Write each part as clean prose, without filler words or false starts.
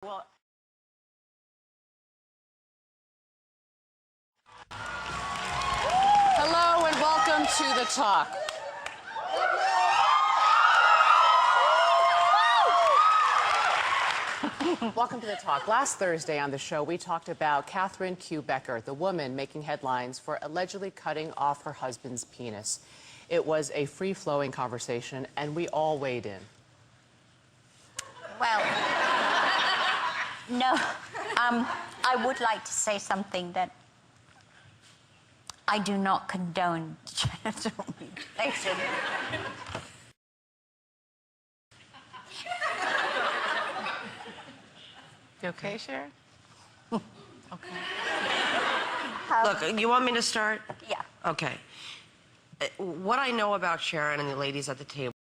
Well, hello and welcome to The Talk. Welcome to The Talk. Last Thursday on the show, we talked about Catherine Q. Becker, the woman making headlines for allegedly cutting off her husband's penis. It was a free-flowing conversation, and we all weighed in. Well, no, I would like to say something that I do not condone genital mutilation. You okay, Sharon? Okay. Look, you want me to start? Yeah. Okay. What I know about Sharon and the ladies at the table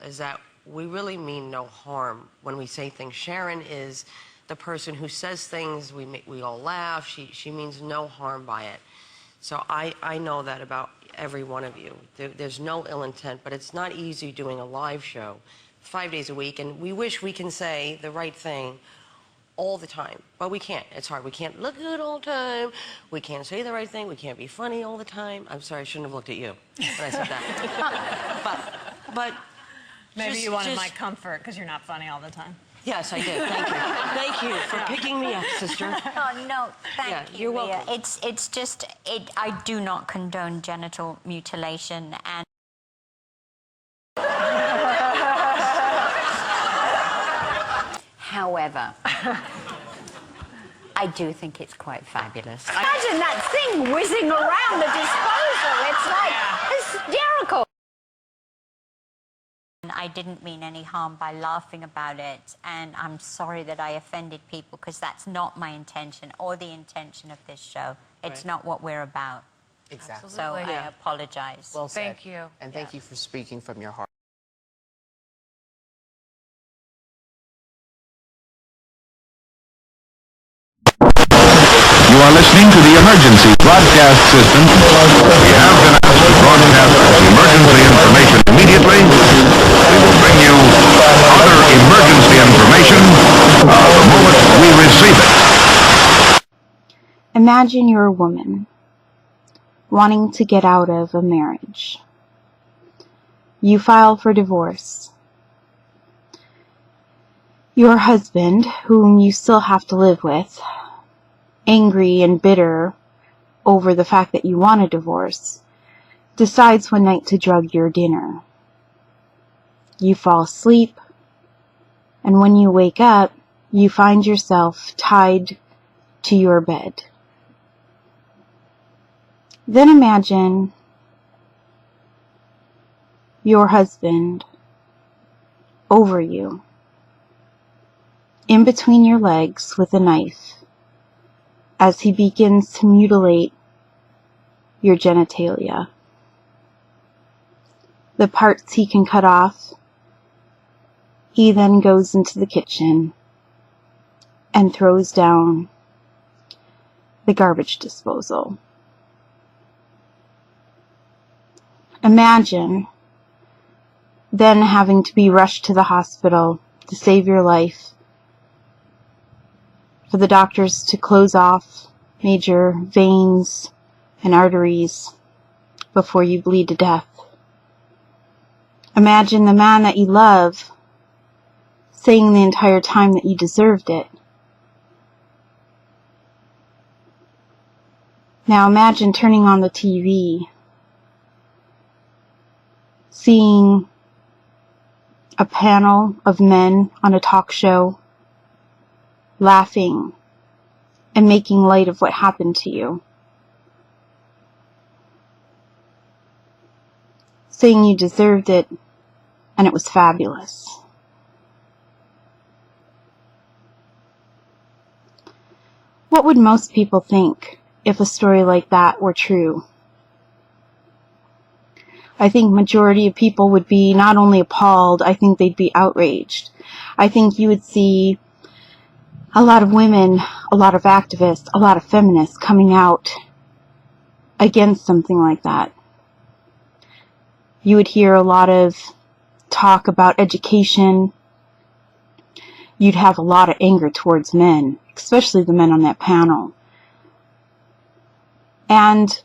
is that we really mean no harm when we say things. Sharon is the person who says things, we all laugh, she means no harm by it. So I know that about every one of you. There's no ill intent, but it's not easy doing a live show 5 days a week, and we wish we can say the right thing all the time, but we can't. It's hard. We can't look good all the time. We can't say the right thing. We can't be funny all the time. I'm sorry, I shouldn't have looked at you when I said that. but maybe you wanted my comfort because you're not funny all the time. Yes, I did. Thank you. Thank you for picking me up, sister. Oh, no, thank you, you're welcome. Leah. It's just, I do not condone genital mutilation, and however, I do think it's quite fabulous. Imagine that thing whizzing around the disposal. It's like hysterical. I didn't mean any harm by laughing about it, and I'm sorry that I offended people because that's not my intention or the intention of this show. It's not what we're about. Exactly. So I apologize. Well said. Thank you. And thank you for speaking from your heart. You are listening to the emergency broadcast system. We have been asked to broadcast emergency information immediately. We will bring you other emergency information the moment we receive it. Imagine you're a woman wanting to get out of a marriage. You file for divorce. Your husband, whom you still have to live with, angry and bitter over the fact that you want a divorce, decides one night to drug your dinner. You fall asleep, and when you wake up, you find yourself tied to your bed. Then imagine your husband over you, in between your legs with a knife, as he begins to mutilate your genitalia. The parts he can cut off, he then goes into the kitchen and throws down the garbage disposal. Imagine then having to be rushed to the hospital to save your life, for the doctors to close off major veins and arteries before you bleed to death. Imagine the man that you love saying the entire time that you deserved it. Now imagine turning on the TV, seeing a panel of men on a talk show laughing and making light of what happened to you, saying you deserved it and it was fabulous. What would most people think if a story like that were true? I think majority of people would be not only appalled, I think they'd be outraged. I think you would see a lot of women, a lot of activists, a lot of feminists coming out against something like that. You would hear a lot of talk about education, you'd have a lot of anger towards men, especially the men on that panel. And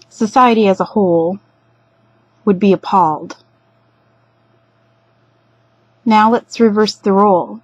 society as a whole would be appalled. Now let's reverse the role.